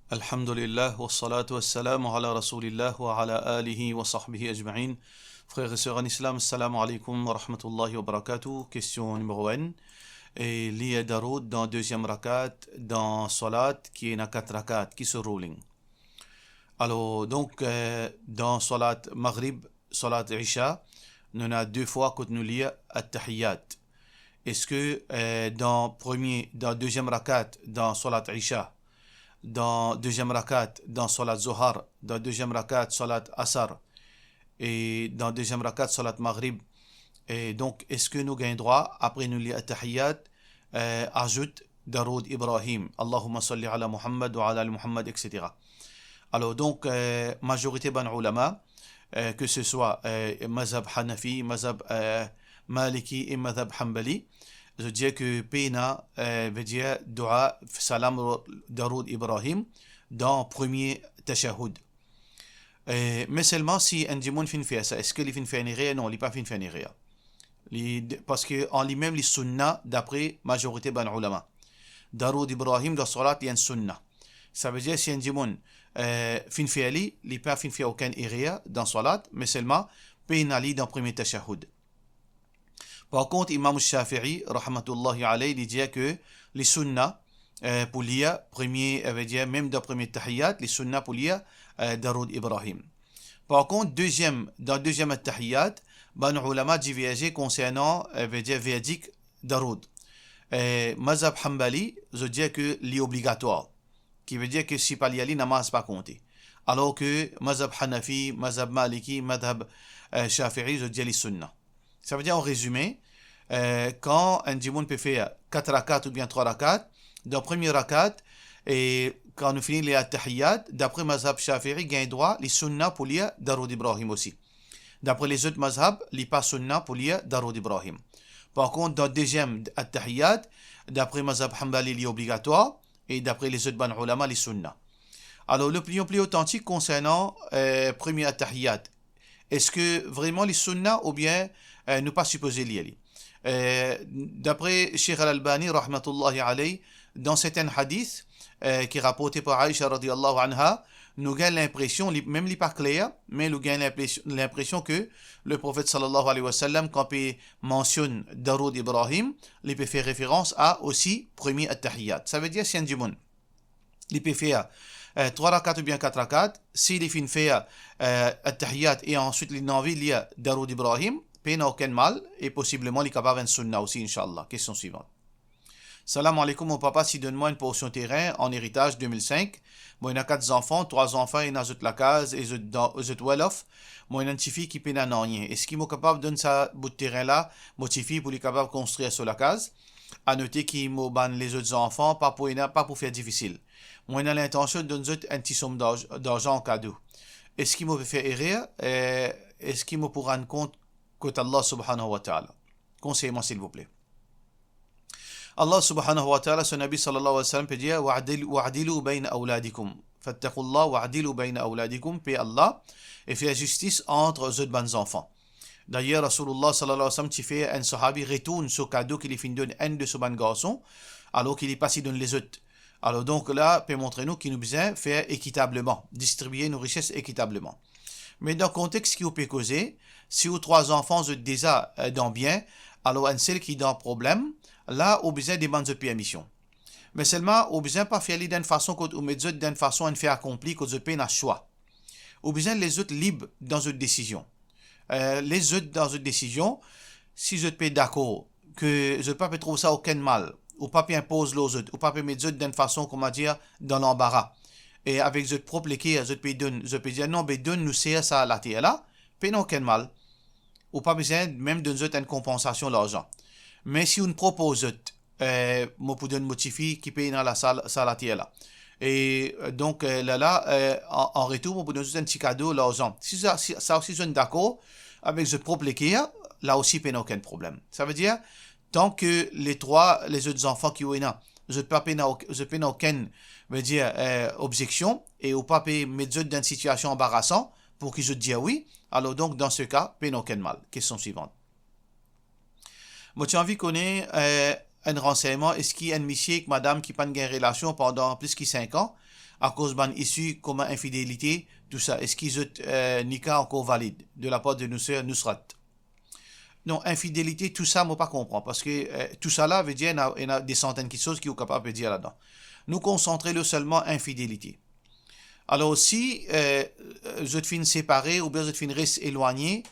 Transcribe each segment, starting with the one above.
Alhamdulillah, wa salatu wa salam ala rasulillah wa ala alihi wa sahbihi ajma'in. Frères et sœurs en islam, assalamu alaikum wa rahmatullahi wa barakatuh. Question numéro 1. Et lié Daroud dans deuxième rakat, dans Salat, qui est dans 4 rakat, qui se ruling. Alors, donc, dans Salat Maghrib, Salat Isha, nous avons deux fois que nous lions At-Tahiyyat. Est-ce que dans deuxième rakat, dans Salat Isha, dans deuxième rakat, dans Salat Zohar, dans deuxième rakat, Salat Asar, et dans deuxième rakat, Salat Maghrib. Et donc, est-ce que nous gagnons droit, après nous lire At-Tahiyyat, ajoute Daroud Ibrahim, Allahumma salli ala Muhammad wa ala Muhammad, etc. Alors, donc, majorité ban ulama, que ce soit Mazhab Hanafi, Mazhab Maliki et Mazhab Hanbali, je dis que Pena veut dire Dua Salam Daroud Ibrahim dans premier Tashahud. Mais seulement si un démon fait ça, est-ce que les fin fait rien? Non, il n'est pas fin fait rien. Parce qu'en lui-même, les sunnah, d'après majorité ban ulama. Daroud Ibrahim dans Salat, il y a une sunnah. Ça veut dire si un démon fin fait ali, il n'est pas fin fait aucun iria dans Salat, mais seulement Pena li dans premier Tashahud. Par contre, Imam Shafi'i, rahmatullahi alayhi, il dit que les sunnah pour lire premier, veut dire même dans premier tahiyyat, les sunnah pour lire Daroud Ibrahim. Par contre, dans deuxième tahiyyat, ban ulama divergé concernant, veut dire verdict Daroud. Mazhab Hanbali, je dis que l'est obligatoire, qui veut dire que si pas l'y namaz pas compté. Alors que Mazhab Hanafi, Mazhab Maliki, Mazhab Shafi'i, je dis les sunnah. Ça veut dire en résumé, quand un djimoun peut faire 4 rakats ou bien 3 rakats, dans le premier rakat, et quand nous finissons les tahiyyat, d'après Mazhab Shafi'i, gagne droit les sunnah pour lire Daroud Ibrahim aussi. D'après les autres mazhab, les pas sunnah pour lire Daroud Ibrahim. Par contre, dans le deuxième tahiyyat, d'après Mazhab Hanbali, il est obligatoire, et d'après les autres ban ulama, les sunnah. Alors, l'opinion plus authentique concernant premier tahiyyat, est-ce que vraiment les sunnah ou bien ne pas supposer l'y d'après Sheikh Al-Albani, rahmatullahi alayhi, dans certains hadiths qui est rapporté par Aïcha radiallahu anha, nous gagnons l'impression, même les pas clair, mais nous gagnons l'impression que le prophète sallallahu alayhi wa sallam, quand il mentionne Daroud Ibrahim, il peut faire référence à aussi premier at-tahiyyat. Ça veut dire si un djimoun, il peut faire 3 rakats ou bien 4 rakats, s'il est fin faire at-tahiyyat et ensuite il a envie de lire Daroud Ibrahim, il n'a aucun mal et possiblement il est capable de sunnah aussi, Inch'Allah. Question suivante. Salam alaikum, mon papa, si donne-moi une portion de terrain en héritage 2005. Moi, il y a 4 enfants, 3 enfants, il y a la case et je well-off. Moi, il y a une fille qui peine à rien. Est-ce qu'il est capable de donner ça bout de terrain-là, mon fille, pour lui capable de construire sur la case? À noter qu'il m'a ban les autres enfants, pas pour faire difficile. Moi, il a l'intention de donner un petit somme d'argent en cadeau. Est-ce qu'il m'a fait erreur? Est-ce qu'il m'a pour rendre compte côté Allah subhanahu wa ta'ala? Conseillez-moi s'il vous plaît. Allah subhanahu wa ta'ala, son Nabi sallallahu alayhi wa sallam peut dire wa'adilu bayna awladikum. Fattaqullah wa'adilu bayna awladikum, paix Allah, et faire justice entre les bons enfants. D'ailleurs, Rasulullah sallallahu alayhi wa sallam, qui fait un sahabi retourne ce cadeau qu'il fin donne un de ce bon garçon, alors qu'il est passé dans les autres. Alors donc là, peut montrer nous qu'il nous besoin faire équitablement, distribuer nos richesses équitablement. Mais dans le contexte qui vous peut causer, si vous 3 enfants êtes déjà dans bien, alors un seul qui est dans problème, là, vous besoin des bonnes permissions. Mais seulement, vous besoin pas faire d'une façon que vous mettez d'une façon à faire accompli que vous avez un choix. Vous besoin les autres libres dans une décision. Les autres dans une décision, si vous êtes d'accord que vous ne pas trouver ça aucun mal, ou pas impose les autres, ou pas mettre d'une façon, comment dire, dans l'embarras. Et avec votre propre équipe, vous pouvez dire non, mais donne-nous ça à la terre là, puis non, aucun mal. Ou pas besoin même de nous une compensation l'argent. Mais si on propose, moi pour donner motifi qui paye dans la salle la terre là. Et donc en retour, on peut donner un petit cadeau l'argent. Si ça aussi sont d'accord avec votre propre équipe, là aussi, il n'y a aucun problème. Ça veut dire, tant que les autres enfants qui ont je ne peux pas aucune objection et ou pas mettre dans une situation embarrassante pour qu'ils disent oui, alors donc dans ce cas, pas aucun mal. Question suivante. Moi, j'ai envie qu'on ait un renseignement, est-ce qu'il y a un monsieur avec madame qui n'a pas de relation pendant plus de 5 ans, à cause d'un issue comme infidélité, tout ça. Est-ce qu'ils ont nika encore valide de la part de nos sœurs Nusrat? Non, infidélité, tout ça, moi pas comprendre. Parce que tout ça là veut dire il y a des centaines de choses qui sont capables de dire là-dedans. Nous concentrer le seulement infidélité. Alors si je te finis séparé ou bien je te finis rester éloigné,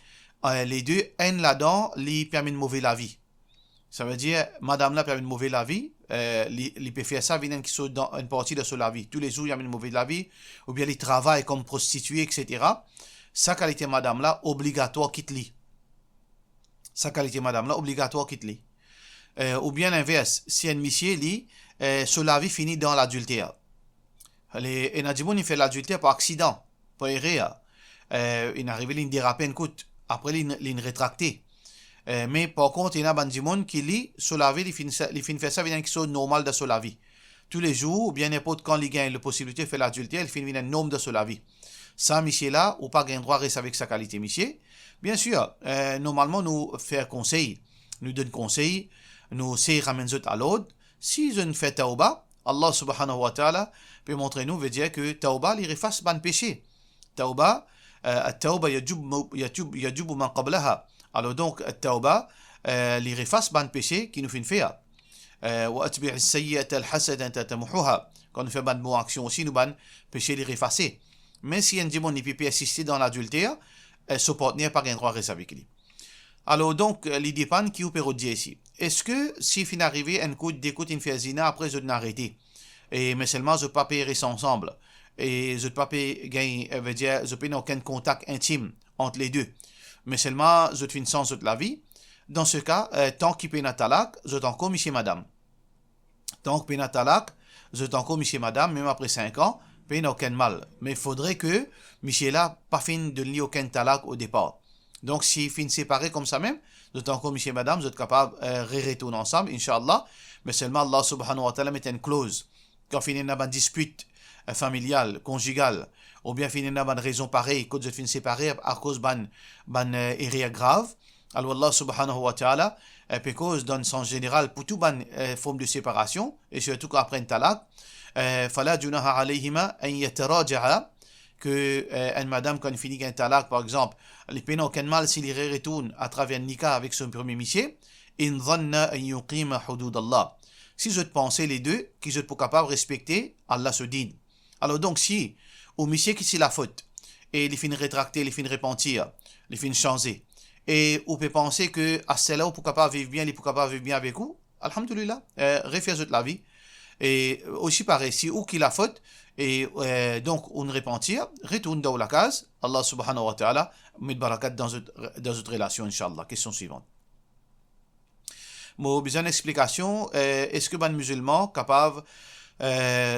les deux, un là-dedans, lui permet de mauvais la vie. Ça veut dire, madame là permet de mauvais la vie, il peut faire ça, vient qui sont dans une partie de la vie. Tous les jours, il y a une mauvaise la vie, ou bien il travaille comme prostituée, etc. Sa qualité madame là, obligatoire quitte-lui. Sa qualité madame là, obligatoire quitte-lui. Ou bien l'inverse, si un monsieur, lui, la vie finit dans l'adultère. Et Nadjimoun, il fait l'adultère par accident, par erreur. Il arrive, il dérape une coûte. Après, il rétracté. Mais par contre, il y a des gens qui lit sur la vie, ils finissent faire ça, il y a quelque chose de normal de sur la vie. Tous les jours, ou bien n'importe quand il gagne la possibilité de faire l'adultère, il finit un norme de sur la vie. Ça, monsieur là, ou pas gain droit reste avec sa qualité, monsieur. Bien sûr, normalement, nous faire conseil, nous donne conseil, nous c'est ramène à l'autre. Si je ne fais tauba, Allah subhanahu wa ta'ala peut montrer nous, veut dire que tauba, il efface ban péché. Tauba, tauba yajub man qablaha. Alors donc, tauba, il efface ban péché qui nous fait faire. Wa atbi' as-sayyi'ata al-hasanata tatamhuha. Quand nous faisons ban bonne action aussi, nous ban péché les effacer. Mais si un démon peut persister dans l'adultère, ce partenaire n'a pas un droit à rester avec lui. Alors donc, l'idée dépend qui vous peut dire ici. Est-ce que si fin arrivé un coup d'écoute une fait zina après je n'arrêter et mais seulement je pas payer ensemble et je pas payer gain veut dire je pas aucun contact intime entre les deux mais seulement je fais sans toute la vie, dans ce cas tant qu'il paye talak je t'en comme monsieur madame, tant qu'il paye talak je t'en comme monsieur madame même après 5 ans paye aucun mal, mais il faudrait que monsieur là pas fin de lui aucun talak au départ. Donc, si fin séparés comme ça même, vous êtes encore monsieur et madame, vous êtes capables de retourner ensemble, Inch'Allah. Mais seulement Allah subhanahu wa ta'ala met une clause. Quand fin une dispute familiale, conjugale, ou bien fin une raison pareille, quand vous êtes fin séparés à cause d'un erreur grave, alors Allah subhanahu wa ta'ala, peut cause dans le sens général, pour toute forme de séparation, et surtout qu'après un talak, fala junaha alayhima an yataraja'a, que une madame, quand elle finit un talak, par exemple, les peines aucun mal s'il retourne à travers un nika avec son premier monsieur, in dhanna an yuqima hudud Allah. Si je te pensais les deux, qui je peux capable de respecter Allah se dit. Alors donc, si, au monsieur qui c'est la faute, et il finit rétracter, il finit repentir, il finit changer, et on peut penser que à celle-là, on peut capable vivre bien, il peut capable vivre bien avec vous, alhamdulillah, refais toute la vie. Et aussi pareil, si ou qui la faute, et donc on repentir, retourne dans la case, Allah subhanahu wa ta'ala met barakat dans votre relation, Inch'Allah. Question suivante. Moi, besoin d'explication, est-ce que un musulman capable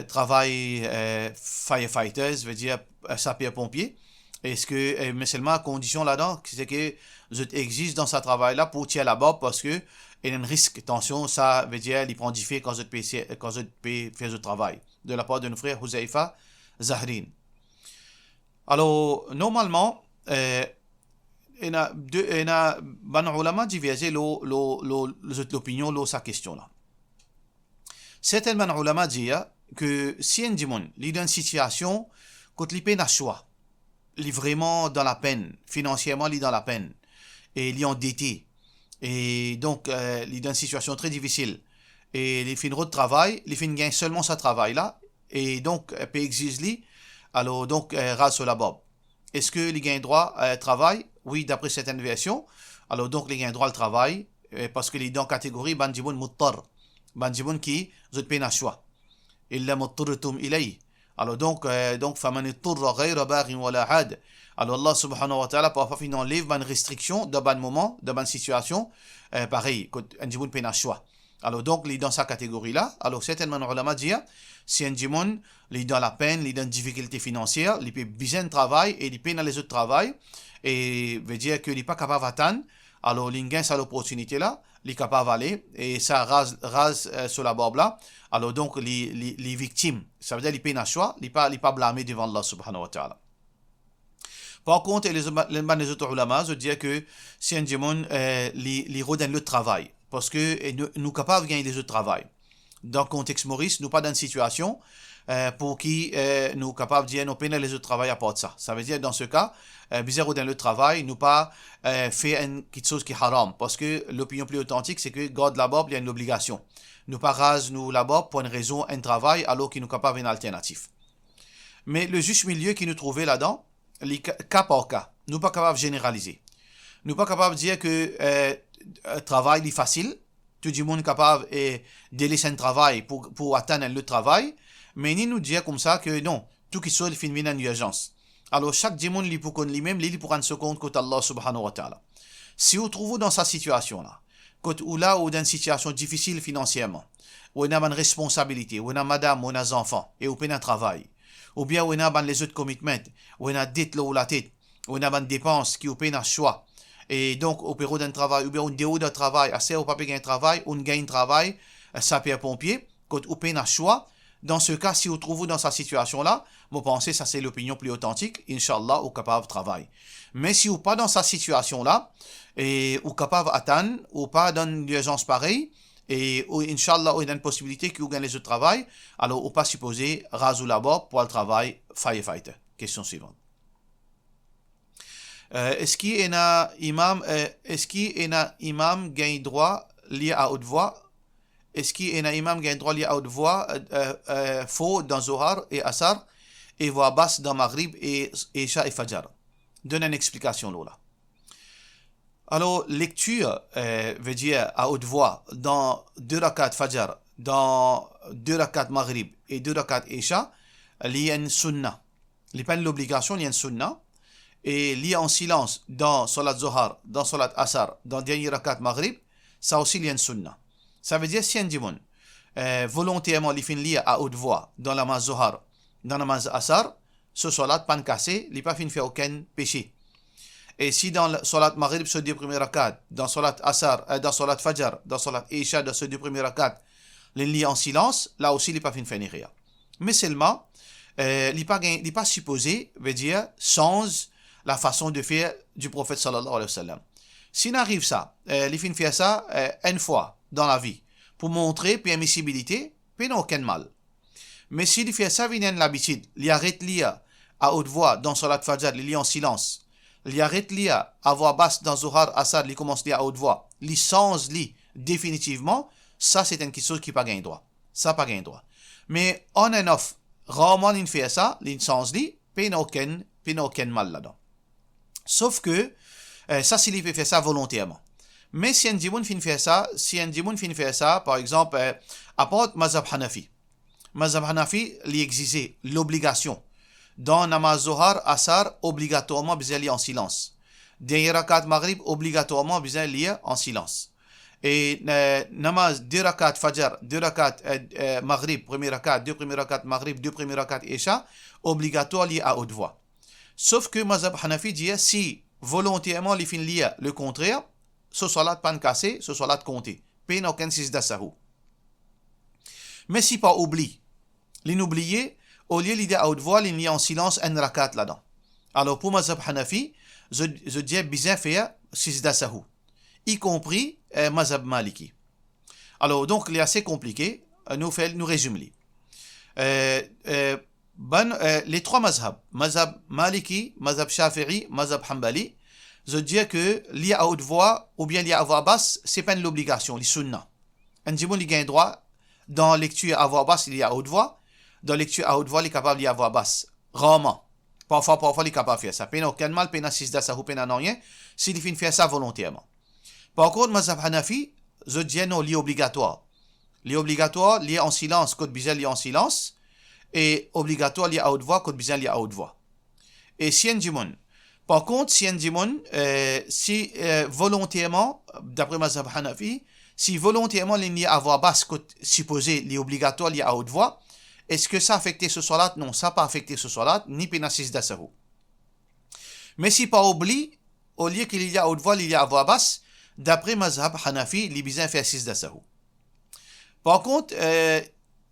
travaille firefighters, veut dire sapeur-pompier, est-ce que, mais seulement à condition là-dedans, c'est que je existe dans ce travail-là pour tirer là-bas parce que il y a un risque. Attention, ça veut dire qu'il prend du fait quand je peux faire ce travail. De la part de nos frères Huzaifa Zahrin. Alors, normalement, il y a ban ulama divergé l'opinion de sa question-là. Certains ban ulama disent que si un dimon, il est dans une situation, quand il peine à choix, il est vraiment dans la peine, financièrement, il est dans la peine, et il est endetté, et donc, il est dans une situation très difficile. Et il fait une route de travail, il fait une gain seulement ce travail-là, et donc, il peut exiger, alors donc, rase sur la bob. Est-ce que les gains droit à travail? Oui, d'après certaines versions. Alors donc, les gains droit au travail, parce que les dans catégorie, bandjiboun muttar. Bandjiboun qui, vous êtes à choix. Illa muttartum ilay. Alors donc, faman ittarra ghayra baghin wala had. Alors Allah subhanahu wa ta'ala parfois il enlève une restriction dans un moment, dans une situation, pareil, quand un djimoun peine à choix. Alors donc, il est dans sa catégorie-là. Alors certainement, les ulama disent, si un djimoun, il est dans la peine, il est dans une difficulté financière, il peut bien de travail et il peine dans les autres travail, et veut dire qu'il n'est pas capable d'attendre, alors il gagne cette opportunité-là, il est capable d'aller, et ça rase sur la barbe là. Alors donc, les victimes, ça veut dire qu'il peine à choix, il n'est pas blâmé devant Allah subhanahu wa ta'ala. Par contre, les autres ulama, je dis que si un djimoun, il redonne le travail, parce que nous capables de gagner des autres travail. Dans le contexte Maurice, nous pas dans une situation pour qui nous capables de dire nous peine les autres travail à part de ça. Ça veut dire dans ce cas, bizarre dans le travail, nous pas fait quelque chose qui est haram, parce que l'opinion plus authentique, c'est que God là-bas, il y a une obligation. Nous pas rase nous là-bas pour une raison, un travail, alors qu'il nous capable une alternative. Mais le juste milieu qui nous trouvait là-dedans, les cas par cas, nous pas capable de généraliser. Nous pas capable de dire que travail est facile, tout le monde est capable de laisser un travail pour atteindre le travail, mais ni nous dire comme ça que non, tout qui soit finit une urgence. Alors chaque démon lui pour qu'on lui-même lui pour rendre se compte que Allah subhanahu wa ta'ala. Si vous trouvez dans sa situation là, ou là ou dans une situation difficile financièrement, où on a une responsabilité, où on a madame, où on a des enfants, et où on a un travail, ou bien où on a les autres commitments, où on a dette là ou la tête, où on a une dépense qui ou un choix, et donc au période d'un travail, ou bien on déroule d'un travail, assez au papier gagne un travail, on gagne un travail, sapeur-pompier, quand on a un choix. Dans ce cas, si vous trouvez dans sa situation-là, vous pensez que ça c'est l'opinion plus authentique, Inch'Allah, ou capable de travailler. Mais si vous pas dans sa situation-là, et ou capable d'atteindre, ou pas dans une urgence pareille, et ou, Inch'Allah, ou il y a une possibilité que vous gagnez le travail, alors ou pas supposé rasou là-bas pour le travail, firefighter. Question suivante. Est-ce qu'il y a un imam gagne droit lié à haute voix? Est-ce qu'il y a un imam qui a un droit lié à haute voix faux dans Zohar et Asar et voix basse dans Maghrib et Isha et Fajr? Donne une explication là. Alors, lecture veut dire à haute voix dans 2 rakats Fajr, dans 2 rakats Maghrib et 2 rakats Isha, il y a une sunnah. Il n'y a pas l'obligation, il y a une sunnah. Et il y a en silence dans Salat Zohar, dans Salat Asar, dans dernier rakat Maghrib, ça aussi il y a une sunnah. Ça veut dire si un démon volontairement il fait lire à haute voix dans la namaz Zohar, dans la namaz Asar, ce salat pas cassé, il pas fait aucun péché. Et si dans le salat Maghrib, ce 2 premiers rakats, dans Salat Asar, dans Salat Fajr, dans Salat Isha, dans ce 2 premiers rakats, il lit en silence, là aussi il pas fait rien. Mais seulement, il n'est pas supposé, veut dire, sans la façon de faire du prophète sallallahu alayhi wa sallam. S'il arrive ça, il fait faire ça une fois dans la vie, pour montrer permissibilité, puis il n'a aucun mal. Mais s'il fait ça, il a l'habitude, il arrête de lire à haute voix dans Salat Fajr, il lit en silence, il arrête de lire à voix basse dans Zohar Asad, il commence à lire à haute voix, il sans lit définitivement, ça c'est une chose qui n'a pas gagné droit. Ça n'a pas gagné droit. Mais on and off, rarement il fait ça, il sans lit, puis il n'a aucun mal là-dedans. Sauf que, ça, s'il fait ça volontairement. Mais si un démon fait ça, par exemple, à part Mazhab Hanafi. Mazhab Hanafi, il exige l'obligation. Dans Namaz Zohar, Asar, obligatoirement, besoin lire en silence. Dernier rakat Maghrib, obligatoirement, besoin lire en silence. Et Namaz 2 rakat Fajr, 2 rakat Maghrib, premier rakat, 2 premiers rakat Maghrib, 2 premiers rakat Isha, obligatoire lire à haute voix. Sauf que Mazhab Hanafi dit si volontairement il fait lire le contraire, ce salat pas cassé, ce salat compté. Pas aucun sijda sahou. Mais si pas oubli, l'inoublié, au lieu l'idée à haute voix, il y a en silence un rakat là-dedans. Alors pour Mazhab Hanafi, je dis bien faire sijda sahou, y compris Mazhab Maliki. Alors donc il est assez compliqué, nous résumons. Les 3 mazhab, mazhab Maliki, mazhab Shafi'i, mazhab Hanbali, je dis que lié à haute voix ou bien lié à voix basse, c'est pas l'obligation, les sunnah. Un démon il gagne droit dans lecture à voix basse, il y a à haute voix, dans lecture à haute voix, il est capable de à voix basse. Rarement. Parfois, il est capable de faire ça. Pena aucun mal, pena sisda ça ou pena non rien, s'il fait faire ça volontairement. Par contre, mazhab Hanafi, je dis non, lié obligatoire. Lié obligatoire, lié en silence, code bizarre lié en silence. Et obligatoire lié à haute voix, code bizarre lié à haute voix. Et si un démon. Par contre, si un démon, si volontairement, d'après Mazhab Hanafi, si volontairement il y a à voix basse, code supposé lié obligatoire lié à haute voix, est-ce que ça a affecté ce salat? Non, ça n'a pas affecté ce salat, ni pénacis d'assahu. Mais si par oubli, au lieu qu'il y a à haute voix, il y a à voix basse, d'après Mazhab Hanafi, il y a besoin de faire 6 d'assahu. Par contre,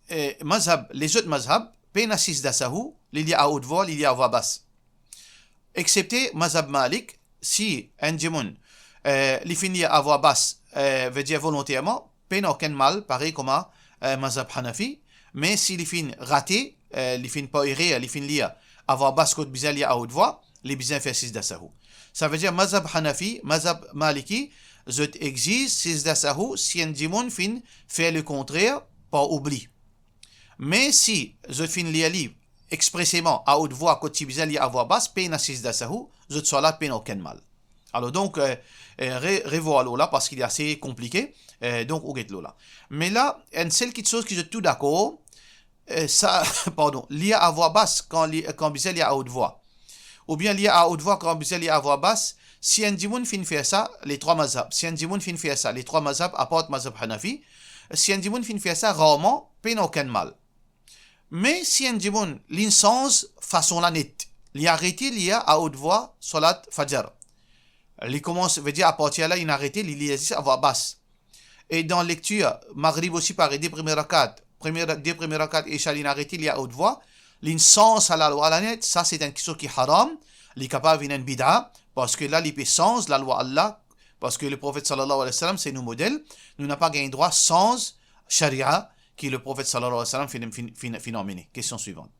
les autres mazhab, pénacis d'assahu, il y a à haute voix, il y a à voix basse. Excepté mazhab Malik, si un démon les fin lia à voix basse, veut dire volontairement, peine aucun mal, pareil comme mazhab Hanafi, mais si les fin raté, les fin pas erré, les fin lia à voix basse, côté bizarre lia à haute voix, les bizarres fait six d'asahou. Ça veut dire mazhab Hanafi, mazhab Maliki, je exige six d'asahou si un dimon fin fait le contraire, pas oubli. Mais si je fin lia expressément à haute voix, côté bizarre lia à voix basse, peine à six d'asahou, je sois là, peine aucun mal. Alors donc, revois là parce qu'il est assez compliqué. Donc, on get là. Mais là, une seule petite chose que je suis tout d'accord, ça, pardon, lire à voix basse quand bizarre lia à haute voix. Ou bien lire à haute voix quand bizarre lia à voix basse. Si un dimoun fin fait ça, les trois mazhab. Si un dimoun fin fait ça, les trois mazhab apportent mazhab Hanafi. Si un dimoun fin fait ça, rarement, peine aucun mal. Mais si un dimoun l'insens façon la nette, il arrête lire à haute voix, salat fajr. Il commence, veut dire à partir de là, il arrête, il lit à voix basse. Et dans lecture, Maghrib aussi pareil, des premières rakats, et Isha, il arrête, il y a haute voix. L'insens à la loi à la net, ça c'est une question qui est haram, il est capable d'une bid'a, parce que là, il peut sens la loi Allah, parce que le prophète sallallahu alayhi wa sallam, c'est nos modèles, nous n'avons pas gagné droit sans sharia, qui le prophète sallallahu alayhi wa sallam fait nominer. Question suivante.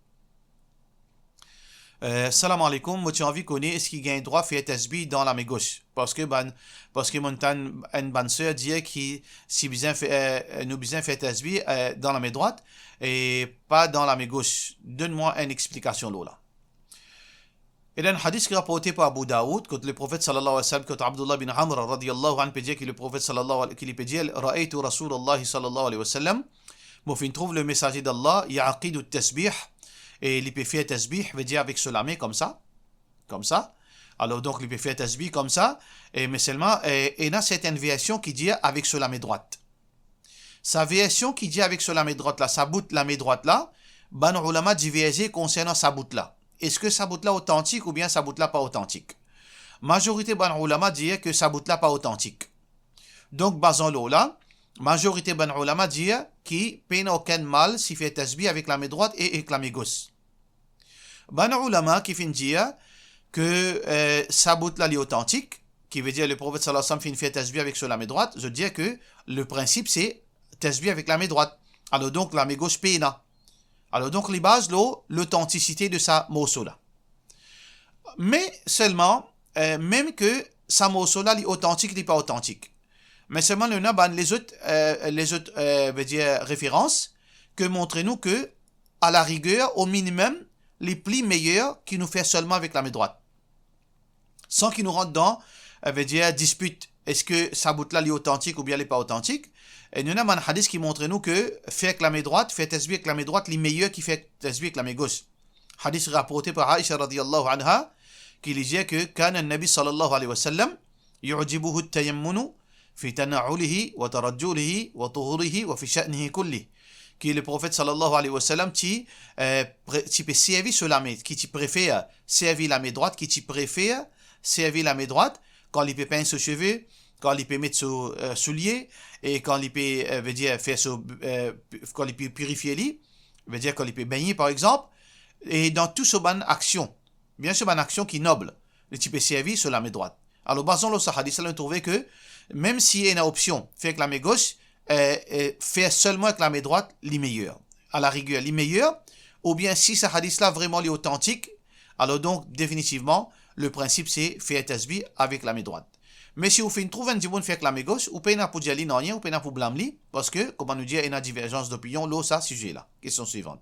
Salam alaikum, moi j'ai envie de connaître est-ce qu'il gagne droit à faire tasbih dans la main gauche parce que mon une bonne sœur dit que si besoin nous besoin faire tasbih dans la main droite et pas dans la main gauche. Donne-moi une explication là. Il y a un hadith qui est rapporté par Abu Daoud que le prophète sallallahu alayhi wa sallam, que Abdullah bin Amr radiyallahu anhu peut dire que le prophète sallallahu alayhi wa sallam ra'aytu Rasulullah sallallahu alayhi wa sallam, moi fin trouve le messager d'Allah ya'aqidu at-tasbih. Et il peut faire tasbih, veut dire avec la main comme ça. Alors donc il peut faire tasbih comme ça, mais seulement, il y a certaines versions qui disent avec la main droite. Sa version qui dit avec la main droite là, sa bout la main droite là, ban ulama divergé concernant sa bout là. Est-ce que sa bout là authentique ou bien sa bout là pas authentique? Majorité ban ulama dit que sa bout là pas authentique. Donc basons-le là. Majorité ban ulama dit qui peine aucun mal si fait tasbih avec la main droite et avec la main gauche. Ban ulama qui fin dire que sa bout là est authentique, qui veut dire le prophète sallallahu alayhi wa sallam fait tasbih avec la main droite, je dis que le principe c'est tasbih avec la main droite. Alors donc la main gauche peine. Alors donc les bases l'authenticité de sa morceau là. Mais seulement même que sa morceau là est authentique, il n'est pas authentique. Mais seulement il y a les autres veut dire, références que montrez-nous que, à la rigueur, au minimum, les plis meilleurs qui nous fait seulement avec la main droite. Sans qu'il nous rentre dans, veut dire, dispute. Est-ce que sa bout là est authentique ou bien elle n'est pas authentique? Et nous avons un hadith qui montre-nous que fait avec la main droite, fait tasbih avec la main droite, les meilleurs qui fait tasbih avec la main gauche. Hadith rapporté par Aïcha radiyallahu anha, qui disait que, كان النبي صلى الله عليه وسلم يعجبه التيمن في تنعله وترجله وطهوره وفي شأنه كله. Qui le prophète sallallahu alayhi wa sallam qui peut servir sur la main, qui préfère servir la main droite, qui préfère servir la main droite quand il peut peindre ses cheveux, quand il peut mettre ses souliers et quand il peut veut dire faire quand il peut purifier lui, veut dire quand il peut baigner par exemple, et dans tout ce ban action, bien sûr ban action qui est noble, il peut servir sur la main droite. Alors basons le hadith, on a trouvé que même s'il y a une option, faire avec la main gauche, faire seulement avec la main droite, les meilleurs. À la rigueur, les meilleurs, ou bien si ce hadith-là vraiment est authentique, alors donc définitivement, le principe c'est faire tasbih avec la main droite. Mais si vous trouvez un djibon faire avec la main gauche, vous pouvez pas pour dire non, vous pouvez pas pour blâmer, parce que, comme on nous dit, il y a une divergence d'opinion, là, ça, sujet-là. Question suivante.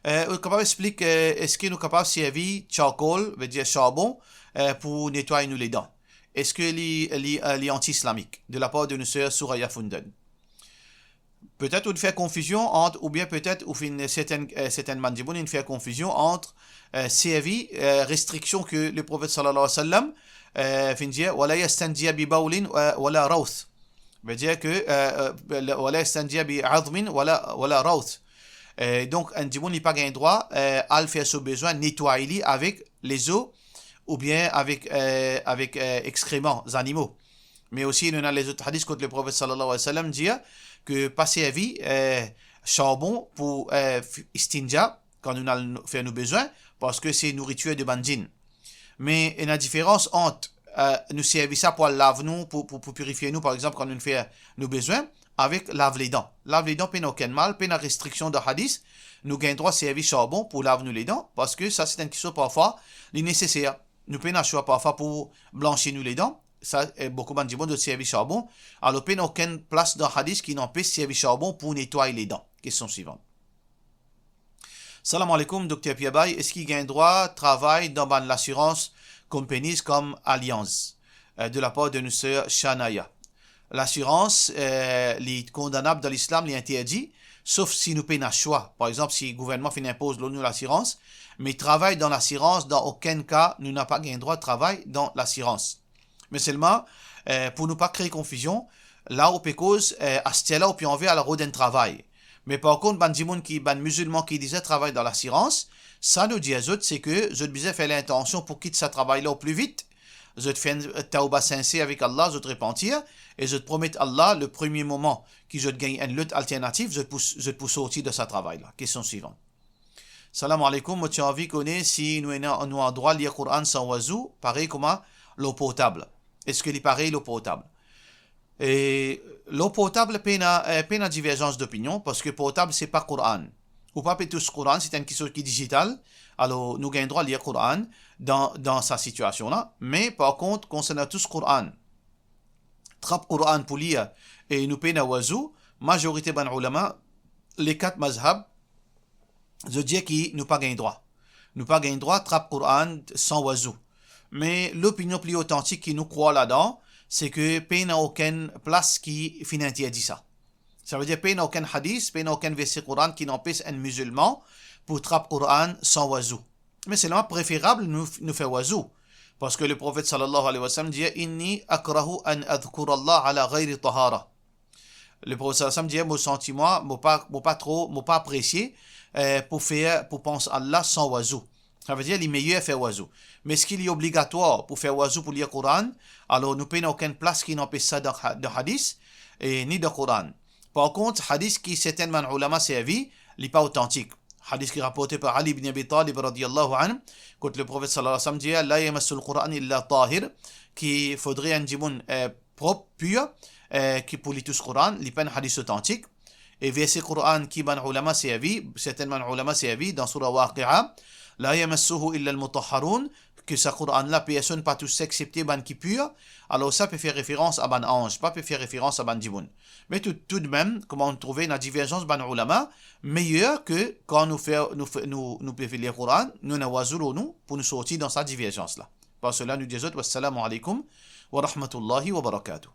Capable explique, est-ce que nous sommes capables de servir charcoal, veut dire charbon, pour nettoyer nous les dents? Est-ce que les anti-islamiques de la part de nos sœurs Souraya Funden? Peut-être on fait confusion entre, ou bien peut-être certaines mandibounes, il fait confusion entre servir, restriction que le prophète sallallahu alayhi wa sallam fin dire, wala yastandiya bi bawlin wala rawth. Veut dire que wala yastandiya bi azmin wala rawth. Donc un djiboun n'a pas gagné droit à faire son besoin nettoyer avec les eaux ou bien avec excréments animaux. Mais aussi, il y a les autres hadiths que le prophète sallallahu alayhi wa sallam dit que passer à vie charbon pour istinja quand nous allons faire nos besoins parce que c'est nourriture de bandjin. Mais il y a une différence entre nous servir ça pour laver nous, pour purifier nous, par exemple, quand nous fait nos besoins, avec lave les dents. Lave les dents, pas aucun mal, pas de restriction de hadith. Nous gagnons droit à servir charbon pour laver nous les dents, parce que ça, c'est une question parfois, les nécessaires. Nous payons un choix parfois pour blanchir nous les dents. Ça, beaucoup de gens de servir charbon. Alors, pas aucune place dans hadith qui n'empêche de servir charbon pour nettoyer les dents. Question suivante. Salam alaikum, Dr. Piabay. Est-ce qu'il gagne droit travail dans l'assurance compagnies comme Allianz de la part de notre sœur Shanaya? L'assurance, les condamnables dans l'islam, les interdit, sauf si nous payons un choix. Par exemple, si le gouvernement impose nous l'assurance, mais travail dans l'assurance, dans aucun cas, nous n'avons pas gagné droit de travail dans l'assurance. Mais seulement, pour ne pas créer confusion, là où pécose, à ce là où on veut à la route d'un travail. Mais par contre, ban musulmans qui disaient travail dans l'assurance, ça nous dit à eux, c'est que je disais faire l'intention pour quitter ce travail-là au plus vite. Je te fais un tauba sincère avec Allah, je te repentir, et je te promets Allah, le premier moment que je te gagne une lutte alternative, je te pousse sortir de ce travail-là. Question suivante. Salam alaikum, moi tu as envie qu'on ait si nous avons droit de lire le Coran sans oiseau, pareil comme l'eau potable. Est-ce que c'est pareil l'eau potable? Et l'eau potable peine à divergence d'opinion, parce que potable c'est pas Coran. Ou pas tous Coran, c'est une question qui est digitale. Alors, nous gagnons droit à lire le Coran dans sa situation-là. Mais par contre, concernant tout ce Coran, trappe Coran pour lire et nous payons à oiseau, majorité ban ulama, les 4 mazhab, je dis qu'ils n'ont pas gagné droit. Nous pas gagné droit, trappe Coran sans oiseau. Mais l'opinion plus authentique qui nous croit là-dedans, c'est que pays n'a aucune place qui interdit ça. Ça veut dire pays n'a aucun hadith, pays n'a aucun verset Coran qui n'empêche un musulman pour trappe Coran sans oiseau. Mais c'est vraiment préférable nous faire oiseau. Parce que le prophète sallallahu alayhi wa sallam dit Inni akrahu an adhkur Allah ala ghayri tahara. Le prophète sallallahu alayhi wa sallam dit mon sentiment, mon pas apprécié pour penser Allah sans oiseau. Ça veut dire les meilleurs faire oiseau. Mais ce qu'il est obligatoire pour faire oiseau pour lire le Coran, alors nous payons aucune place qui n'empêche ça de hadith et ni de Coran. Par contre, hadith qui certainement ulama servi, il n'est pas authentique. Hadith qui est rapporté par Ali ibn Abi Talib radiyallahu anhu, quand le prophète sallallahu alayhi wa sallam dit La yamassul Qur'an illa tahir, qu'il faudrait un djimoun propre, pur, qui pour lire tout ce Coran, il n'est pas un hadith authentique. Et verset Coran qui ban ulama servi, certainement ulama servi dans Surah Waqi'a, La yamassuhu illa al-mutahharun, que ce Coran-là, personne pas tous accepté ban qui pur, alors ça peut faire référence à ban ange, pas peut faire référence à ban djimoun. Mais tout de même, comment on trouve une divergence ban ulama, meilleure que quand nous pouvons lire le Coran, nous n'avons nous pour nous sortir dans cette divergence-là. Par cela, nous disons, wassalamu alaikum wa rahmatullahi wa barakatuh.